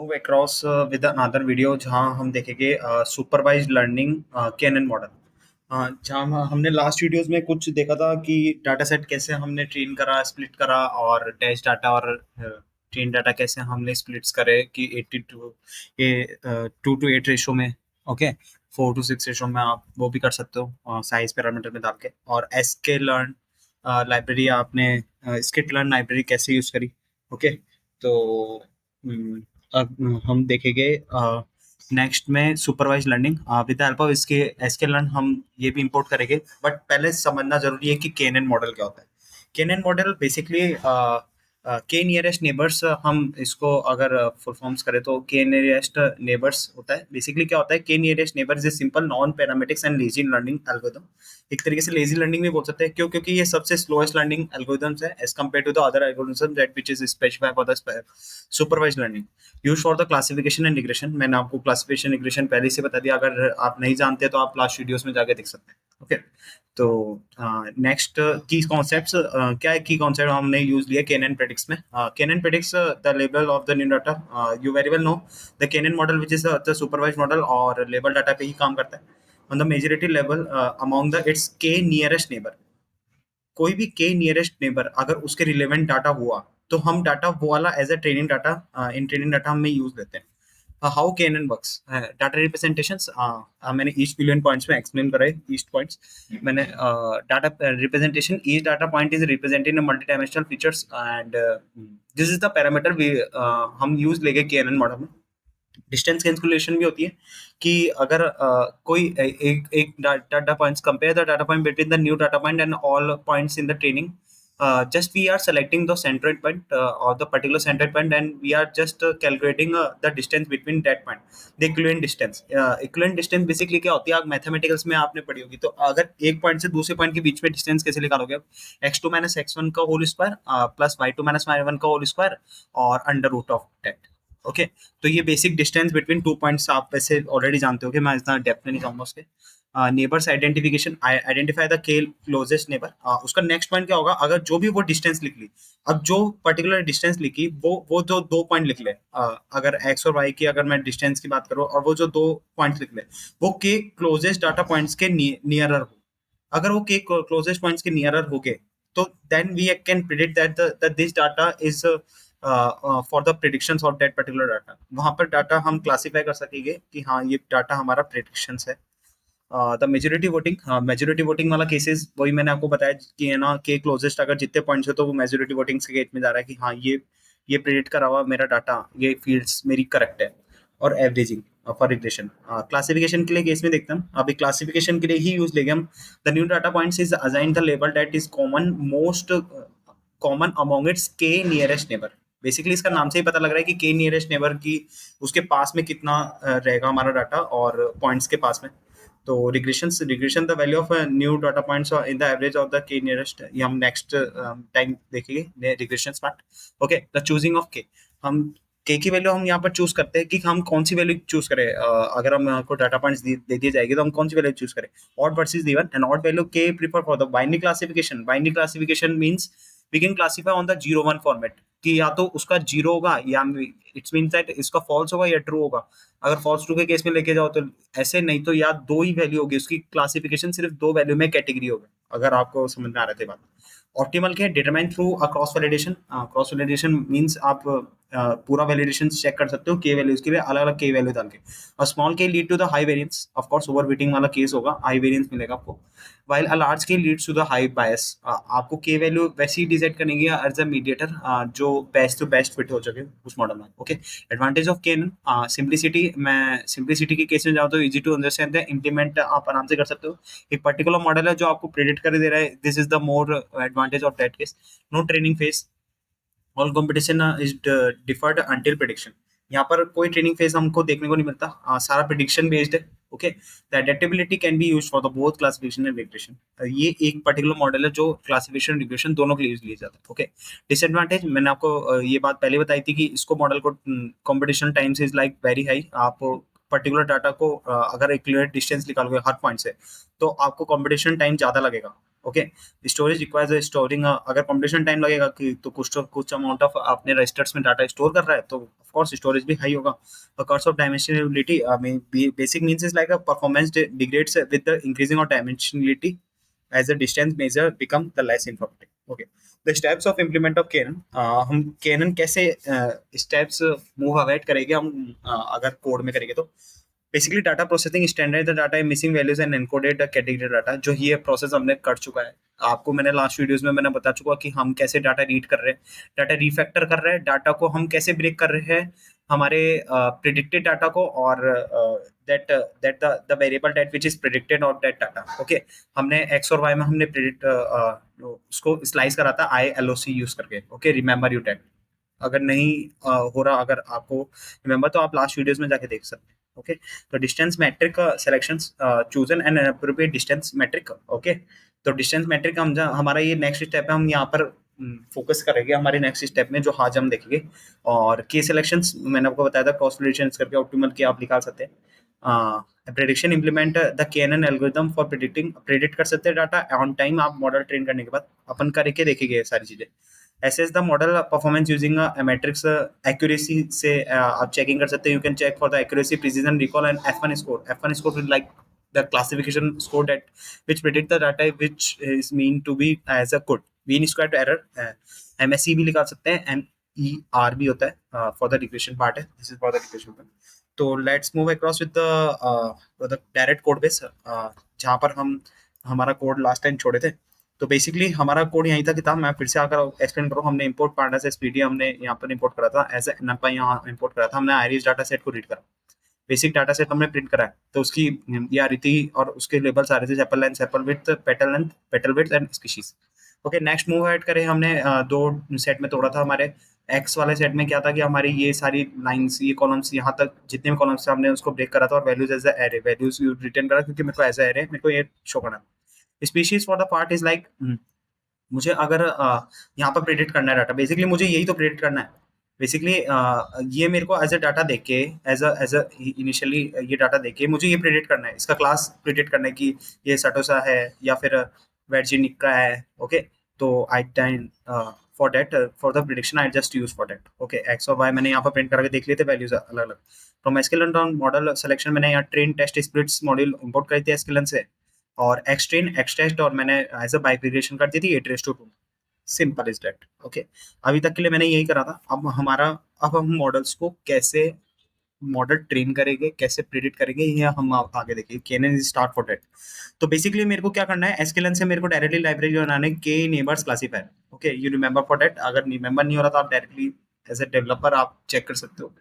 Move across with another video जहाँ हम देखेंगे सुपरवाइज्ड लर्निंग केएनएन मॉडल। जहाँ हमने लास्ट वीडियोस में कुछ देखा था कि डाटा सेट कैसे हमने ट्रेन करा, स्प्लिट करा, और टेस्ट डाटा और ट्रेन डाटा कैसे हमने स्प्लिट्स करे कि 82 ये 2:8 रेशो में। ओके, 4:6 रेशो में आप वो भी कर सकते हो साइज पैरामीटर में डाल के। और एसके लर्न लाइब्रेरी आपने स्किट लर्न लाइब्रेरी कैसे यूज करी। ओके, तो अब हम देखेंगे नेक्स्ट में supervise learning with the help of इसके एसके लर्न। हम ये भी इंपोर्ट करेंगे, बट पहले समझना जरूरी है कि केएनएन मॉडल क्या होता है। केएनएन मॉडल बेसिकली के नियरेस्ट नेबर्स, हम इसको अगर फुल फॉर्म्स करें तो के नियरेस्ट नेबर्स होता है। बेसिकली क्या होता है, के nearest neighbours is simple non parametrics and lazy learning algorithm. एक तरीके से लेजी लर्निंग भी बोल सकते हैं, क्यों? क्योंकि ये सबसे स्लोएस्ट लर्निंग एल्गोरिथम्स है as compare to the other algorithms that which is specified for the supervise learning use for the classification and regression. मैंने आपको क्लासिफिकेशन रिग्रेशन पहले से बता दिया, अगर आप नहीं जानते तो आप लास्ट वीडियोस में जाके देख सकते हैं। ओके, तो नेक्स्ट की कॉन्सेप्ट्स क्या है? की कॉन्सेप्ट हमने यूज लिया केएनएन प्रेडिक्स में। KNN predicts the level of the new data. You very well know the KNN model which is the supervise model, और लेबल डाटा पे ही काम करता है on the majority level among the it's के nearest neighbour. कोई भी के nearest neighbour अगर उसके रिलेवेंट डाटा हुआ तो हम डाटा वो वाला as a training data, in training data हम यूज लेते हैं। How KNN works, data representations मैंने ईच बिलियन पॉइंट्स में एक्सप्लेन करा है। ईच पॉइंट्स मैंने data representation, each data point is represented in multi dimensional features and this is the parameter we हम use लेंगे केएनएन मॉडल में। Distance calculation भी होती है कि अगर कोई एक data points, compare the data point between the new data point and all points in the training, just we are selecting the centroid point or the particular centroid point, and we are just calculating the distance between that point, the equivalent distance. Equivalent distance basically क्या होती है, आप mathematicals में आपने पढ़ी होगी। तो अगर एक पॉइंट से दूसरे पॉइंट के बीच में डिस्टेंस कैसे निकालोगे आप? x2 माइनस x1 का whole square plus y2 minus y1 का होल स्क्वायर और under root of that. Okay, तो ये basic distance between two points आप वैसे ऑलरेडी जानते हो कि मैं इतना डेप्थ में नहीं जाऊंगा उसके। नेबर्स आइडेंटिफिकेशन, आइडेंटिफाई द के क्लोजेस्ट नेबर। उसका नेक्स्ट पॉइंट क्या होगा, अगर जो भी वो डिस्टेंस लिख ली, अब जो पर्टिकुलर डिस्टेंस लिखी वो जो दो पॉइंट लिख ले, अगर एक्स और वाई की अगर मैं डिस्टेंस की बात करूँ, और वो जो दो पॉइंट लिख ले वो के क्लोजेस्ट डाटा पॉइंट्स के नियरर हो। अगर वो के क्लोजेस्ट पॉइंट्स के नियरर हो गए तो then we can predict that this data is for the predictions of that particular data. वहां पर डाटा हम क्लासिफाई कर सकेंगे कि हाँ ये डाटा हमारा प्रिडिक्शंस है। The majority voting, majority voting वाला केसेस वही मैंने आपको बताया कि है ना, के क्लोजेस्ट अगर जितने पॉइंट्स हो तो वो मेजोरिटी वोटिंग के गेट में जा रहा है कि हाँ ये प्रेडिक्ट करा हुआ मेरा डाटा, ये फील्ड्स मेरी करेक्ट है। और एवरेजिंग फॉर रिग्रेशन, क्लासिफिकेशन के लिए केस में देखते हैं। अभी क्लासिफिकेशन के लिए ही यूज लेंगे हम। The new data points is assign the label that is common most common among it's के नियरेस्ट नेबर। बेसिकली इसका नाम से ही पता लग रहा है कि के नियरेस्ट नेबर की उसके पास में कितना रहेगा हमारा डाटा और पॉइंट्स के पास में। तो regression the value of new data points in the average of the के नियरेस्ट, ये हम नेक्स्ट टाइम देखेंगे regression part. Okay, the choosing of के, हम के की वैल्यू हम यहाँ पर चूज करते हैं कि हम कौन सी वैल्यू चूज करें। अगर हम को डाटा पॉइंट्स दे दी जाएगी तो हम कौन सी वैल्यू चूज करें। Odd versus even, and odd value के prefer for the binary classification. Binary classification means we can classify on the 0-1 format, कि या तो उसका 0 होगा या इट्स मीन्स दैट इसका फॉल्स होगा या ट्रू होगा। अगर फॉल्स ट्रू के केस में लेके जाओ तो ऐसे, नहीं तो या दो ही वैल्यू होगी, उसकी क्लासिफिकेशन सिर्फ दो वैल्यू में कैटेगरी होगा। अगर आपको समझ में आ रहा था बात। ऑप्टिमल के determine through cross validation. Cross validation means आप पूरा वैलिडेशन चेक कर सकते हो के वैल्यूज के लिए अलग अलग के वैल्यू डाल के। और small K lead to the high variance, of course overfitting वाला केस होगा, हाई वेरिएंस मिलेगा आपको। While a large K leads to the high bias, आपको के वैल्यू वैसे ही डिसाइड करेंगे एज अ मीडिएटर जो बेस्ट टू बेस्ट फिट हो सके उस मॉडल में। Okay, advantage of KNN, simplicity. मैं सिंपलिसिटी के केस में जाऊँ तो इजी टू अंडरस्टैंड है, इंप्लीमेंट आप आराम से कर सकते हो। एक पर्टिकुलर मॉडल है जो आपको प्रेडिक्ट कर दे रहा है, this is the more advantage of that case. No training phase, all competition is deferred until prediction. यहाँ पर कोई ट्रेनिंग फेज हमको देखने को नहीं मिलता, सारा प्रेडिक्शन बेस्ड है। Okay, the adaptability can be used for the both classification and regression. ये एक पर्टिकुलर मॉडल है जो क्लासिफिकेशन रिग्रेशन दोनों के लिए यूज लिया जाता है। ओके, डिसएडवांटेज, मैंने आपको ये बात पहले बताई थी कि इसको मॉडल को competition times is like very high. आप पर्टिकुलर डाटा को अगर एक क्लियर डिस्टेंस निकालोगे हर पॉइंट से तो आपको कंपटीशन टाइम ज्यादा लगेगा। ओके। स्टोरेज रिक्वायर्स स्टोरिंग, अगर कंप्यूटेशन टाइम लगेगा कि तो कुछ अमाउंट ऑफ आपने रजिस्टर्स में डाटा स्टोर कर रहा है तो ऑफ कोर्स स्टोरेज भी हाई होगा। Curse of dimensionality mean basic means is like a performance degrades with the increasing of dimensionality as the distance measure become the less informative. Okay, the steps of implement of Canon, हम Canon कैसे steps move ahead करेंगे हम, अगर code में करेंगे तो basically data processing standard the data missing values and encoded category data, जो ये प्रोसेस हमने कर चुका है। आपको मैंने लास्ट वीडियोस में मैंने बता चुका कि हम कैसे डाटा रीड कर रहे हैं, डाटा रिफैक्टर कर रहे हैं, डाटा को हम कैसे ब्रेक कर रहे हैं हमारे प्रिडिक्टेड डाटा को, और that that the variable that which is predicted और दैट डाटा। ओके, हमने एक्स और वाई में हमने प्रिडिक्ट उसको स्लाइस करा था I L O C use करके। Okay, remember you that. अगर नहीं हो रहा, अगर आपको रिमेंबर, तो आप लास्ट वीडियोस में जाके देख सकते हैं। ओके, तो distance metric selection, chosen and appropriate distance metric. Okay, तो डिस्टेंस मैट्रिक हमारा ये नेक्स्ट स्टेप है, हम यहाँ पर फोकस करेंगे हमारे नेक्स्ट स्टेप में, जो आज हम देखेंगे। और के सिलेक्शंस मैंने आपको बताया था, क्रॉस प्रेडिक्शंस करके ऑप्टिमल के आप निकाल सकते हैं। Prediction implement the KNN algorithm for predicting, predict कर सकते हैं डाटा ऑन टाइम, आप मॉडल ट्रेन करने के बाद अपन करके देखेंगे ये सारी चीजें। assess the model performance using a matrix accuracy से आप चेकिंग कर सकते हैं। You can check for the accuracy, precision, recall and F1 score. F1 score is like the classification score that which predict the data which is mean to be as a good mean square to error। MSE भी निकाल सकते हैं, MER भी होता है for the regression part है, this is for the regression part। तो let's move across with the direct code base, जहाँ पर हम हमारा कोड लास्ट टाइम छोड़े थे। तो बेसिकली हमारा कोड यहीं था कि था, मैं फिर से अगर एक्सप्लेन करूँ, हमने इंपोर्ट पार्टनर से एसपीडी हमने यहाँ पर इंपोर्ट करा था, एज एनपी यहाँ इंपोर्ट करा था हमने, आयरिस डाटा सेट को रीड करा, बेसिक डाटा सेट हमने प्रिंट करा है, तो उसकी ये आ रही थी और उसके लेबल्स आ रहे थे, sepal length, sepal width, petal width and species. Okay, next move add करें हमने, दो सेट में तोड़ा था। हमारे एक्स वाले सेट में क्या था कि हमारी ये सारी लाइंस, ये कॉलम्स, यहाँ तक जितने भी कॉलम्स थे हमने उसको ब्रेक करा था, और values as array, values return करा, क्योंकि मेरे को एज एरे मेरे को ये शो करना। Species for the part is like, मुझे अगर यहाँ पर प्रेडिक्ट करना है डाटा, बेसिकली मुझे यही तो प्रेडिक्ट करना है। बेसिकली ये मेरे को एज अ डाटा देख के, एज अ इनिशियली ये डाटा देख के मुझे ये प्रेडिक्ट करना है, इसका क्लास प्रेडिक्ट करना है कि ये सटोसा है या फिर वर्जिनिका है। ओके, तो I time for that, for the prediction I just use for that. Okay, x और वाई मैंने यहाँ पर प्रिंट करके देख लिए थे, वैल्यूज अलग अलग। फ्रॉम एसक्यूएल मॉडल सिलेक्शन मैंने यहाँ train test splits module import करी थी एसक्यूएल से, और एक्सट्रेन एक्सटेस्ट, और मैंने एज अ बाइग्रेशन कर दी थी 8:2। Simple is that. ओके, अभी तक के लिए मैंने यही करा था। अब हम मॉडल्स को कैसे मॉडल ट्रेन करेंगे, कैसे प्रिडिक्ट करेंगे, ये हम आगे देखेंगे। KNN is start for that. तो बेसिकली मेरे को क्या करना है, एसक्यूएल से मेरे को डायरेक्टली लाइब्रेरी बनाना है, के neighbours classifier. Okay, you remember for that, अगर रिमेंबर नहीं हो रहा तो आप डायरेक्टली एज अ डेवलपर आप चेक कर सकते हो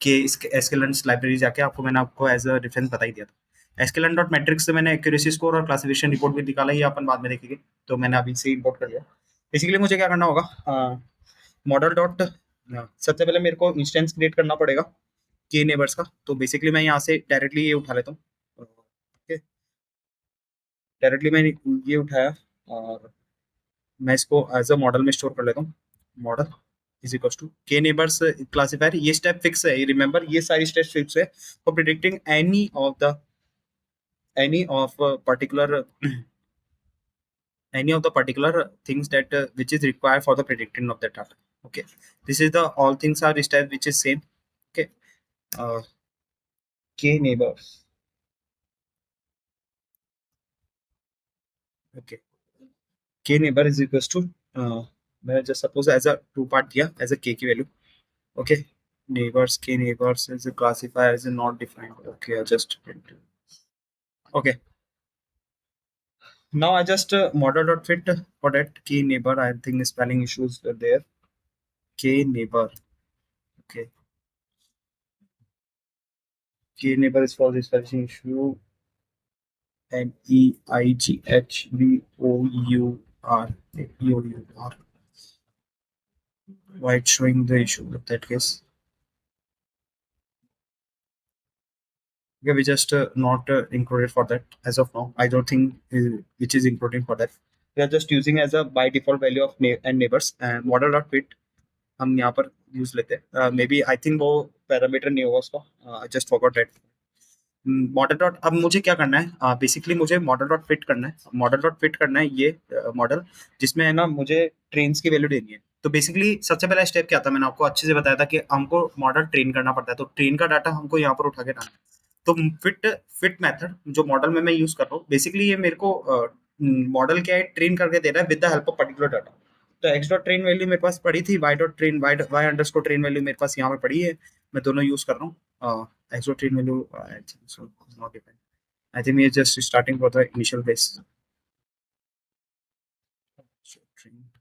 कि एसक्यूएल लाइब्रेरी जाके, आपको मैंने आपको एज अ रेफरेंस बता ही दिया था। एसक्यूएल डॉट मैट्रिक्स से मैंने एक्यूरेसी स्कोर और क्लासिफिकेशन रिपोर्ट भी निकाला, ये अपन बाद में देखेंगे, तो मैंने अभी से इंपोर्ट कर लिया। बेसिकली मुझे क्या करना होगा, मॉडल डॉट, सबसे पहले मेरे को इंस्टेंस क्रिएट करना पड़ेगा के नेबर्स का। तो बेसिकली मैं यहाँ से डायरेक्टली ये उठा लेता हूँ। ओके, डायरेक्टली मैंने ये उठाया और मैं इसको एज अ मॉडल में स्टोर कर लेता हूँ। मॉडल इज इक्वल टू के नेबर्स क्लासिफायर, ये स्टेप फिक्स है, रिमेंबर ये सारी स्टेप फिक्स है for predicting any of particular any of the particular things that which is required for the predicting of the data. Okay, this is the all things are step which is same. Okay, uh, k neighbors. Okay, k neighbor is equals to मैं just suppose as a two part दिया as a k की value. Okay, neighbors, k neighbors is a classifier is not defined. Okay, I just okay. Now I just model dot fit for that key neighbor. I think spelling issues were there. K neighbor. Okay, key neighbor is for this spelling issue. Neighbour. Why it's showing the issue with that case? Okay, we just not included for that as of now. I don't think which is including for that. We are just using as a by default value of and neighbors and model dot fit हम यहाँ पर use लेते हैं। May B I think वो parameter नहीं होगा उसका, just forgot that. Model dot, अब मुझे क्या करना है, बेसिकली मुझे मॉडल डॉट फिट करना है, मॉडल डॉट फिट करना है ये मॉडल, जिसमें है ना मुझे ट्रेन्स की वैल्यू देनी है। तो बेसिकली सबसे पहला स्टेप क्या था, मैंने आपको अच्छे से बताया था कि हमको मॉडल ट्रेन करना पड़ता है, तो ट्रेन का डाटा हमको यहाँ पर उठा के डालना है। तो फिट फिट मेथड जो मॉडल में मैं यूज कर रहा हूँ, बेसिकली ये मेरे को मॉडल क्या है, ट्रेन करके दे रहा है with the help of particular data. तो एक्स डॉट ट्रेन वैल्यू मेरे पास पड़ी थी, Y dot train Y underscore train value मेरे पास यहाँ पे पड़ी है, मैं दोनों यूज कर रहा हूँ। X dot train value I think so not depend, I think we are just starting for the initial base.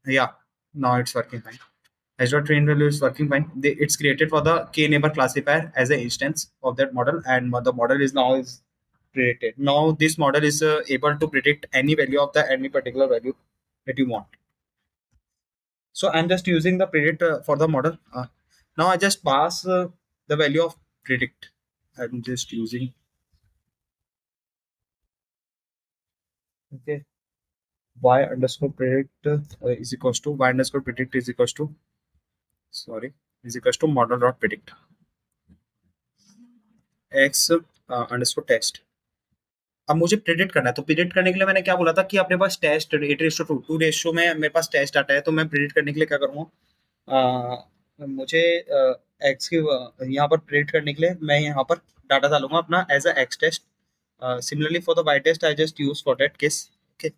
Yeah, now it's working fine. Azure train value is working fine. It's created for the k-neighbor classifier as an instance of that model, and the model is now is created. Now this model is able to predict any value of the any particular value that you want. So I'm just using the predict for the model. Now I just pass the value of predict. I'm just using, okay, y underscore predict is equals to y underscore predict is equals to, sorry, is equals to model dot predict x underscore test. अब मुझे predict करना है, तो predict करने के लिए मैंने क्या बोला था कि अपने पास टेस्ट 8:2 रेशियो में मेरे पास टेस्ट डाटा है, तो मैं प्रिडिक्ट करने के लिए क्या करूँगा, मुझे एक्स की यहाँ पर प्रिडिक्ट करने के लिए मैं यहाँ पर डाटा डालूंगा अपना as a X test. Similarly for the Y test I just use for that case. Okay,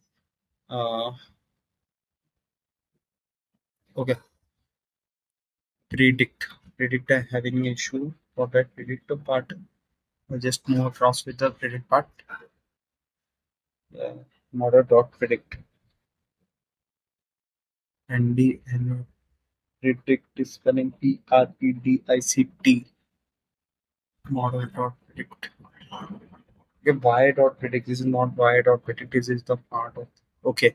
okay, predict predict having issue for that predict part. I just move across with the predict part. Model dot predict and the and predict is spelling PREDICT. Model dot predict. Okay, y dot predict, this is not y dot predict, this is the part of, okay,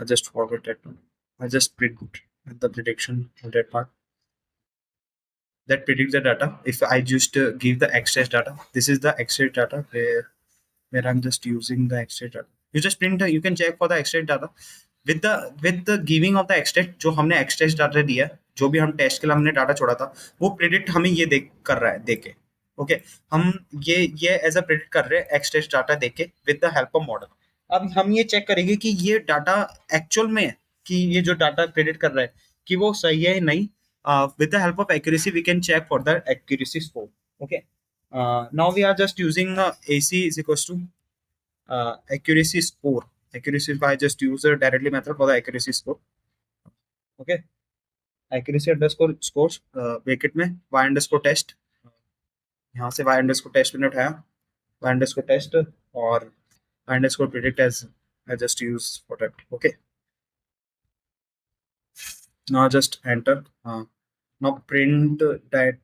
I just forgot that one. I just predict the prediction of that part that predicts the data. If I just give the extract data, this is the extract data where I'm just using the extract data. You just print, you can check for the extract data with the giving of the extract, जो हमने extract data दिया, जो भी हम test के लिए हमने data छोड़ा था, वो प्रिडिक्ट हमें ये देख कर रहा है देके। ओके, हम ये एज अ प्रिडिक्ट कर रहे हैं एक्सटेस्ट डाटा देके with the help of model. अब हम ये चेक करेंगे कि ये डाटा एक्चुअल में है, कि ये जो डाटा प्रिडिक्ट कर रहा है कि वो सही है नहीं। with the help of accuracy we can check for the accuracy score. Okay, now we are just using AC is equals to accuracy score. Accuracy, if I just use a directly method for the accuracy score. Okay, accuracy underscore scores bracket में y underscore test, यहाँ से y underscore test मैंने उठाया, y underscore test और y underscore predict as I just use for that. Okay, now just enter. Now print that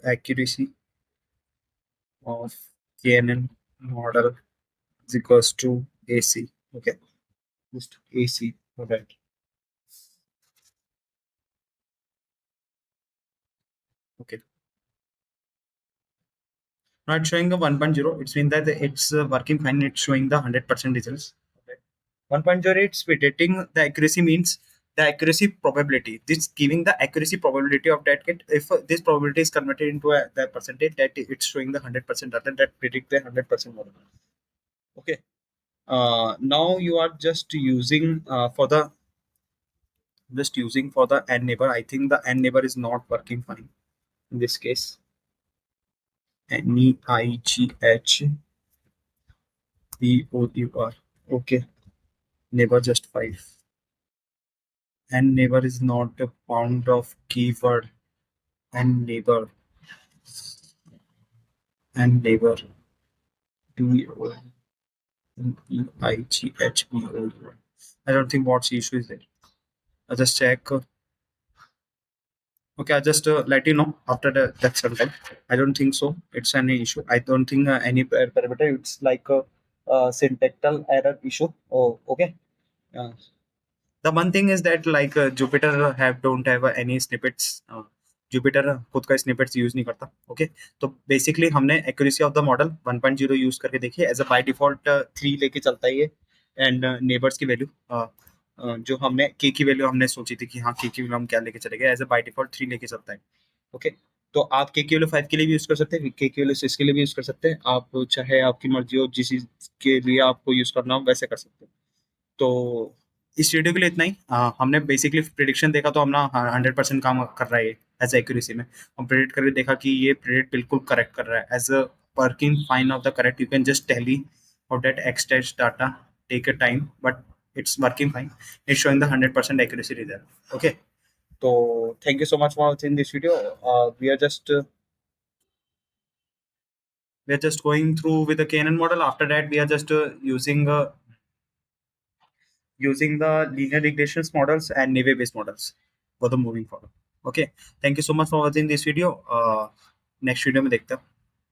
accuracy of KNN model is equals to AC. Okay, just AC for that. Okay, now it's showing a 1.0. It's mean that it's working fine. It's showing the 100% results. Okay. 1.0, it's predicting the accuracy means the accuracy probability. This giving the accuracy probability of that kit. If this probability is converted into the percentage, that it's showing the 100% data that predict the 100% model. Okay. Now you are just using for the n neighbor. I think the n neighbor is not working fine in this case. NEIGHBOUR. Okay, neighbor just 5. And neighbor is not a pound of keyword. And neighbor. And neighbor. DEIGHBOUR. I don't think what's the issue is there. I'll just check. Okay, I'll just let you know after that sometime. I don't think so. It's any issue. I don't think any parameter. It's like a syntactical error issue. Oh, okay. The one thing is that like Jupyter don't have any snippets. Jupyter खुद का snippets use नहीं करता। Okay, तो basically हमने accuracy of the model 1.0 use करके देखी as a by default 3 लेके चलता है ये, एंड नेबर्स की वैल्यू जो हमने के की वैल्यू हमने सोची थी कि हाँ के की वैल्यू हम क्या लेके चलेंगे, एज ए बाय डिफॉल्ट 3 लेके चलता है। ओके, तो आप के की वैल्यू 5 के लिए भी यूज कर सकते हैं, के की वैल्यू 6 के लिए भी यूज कर सकते हैं, आप चाहे आपकी मर्जी हो जिस चीज के लिए आपको यूज करना हो वैसे कर सकते हैं। तो इस वीडियो के लिए इतना ही। हमने बेसिकली प्रिडिक्शन देखा तो हम ना 100% काम कर रहा है एज एक्यूरेसी में। हम प्रिडिक्ट करके देखा कि ये प्रिडिक्ट बिल्कुल करेक्ट कर रहा है as a working fine of the correct. You can just tally of that X test data take a time, but it's working fine. It's showing the 100% accuracy result. Okay, so thank you so much for watching this video. We are just going through with the Canaan model. After that we are just using the linear regressions models and Naive based models for the moving forward. Okay, thank you so much for watching this video. Next video में देखते हैं.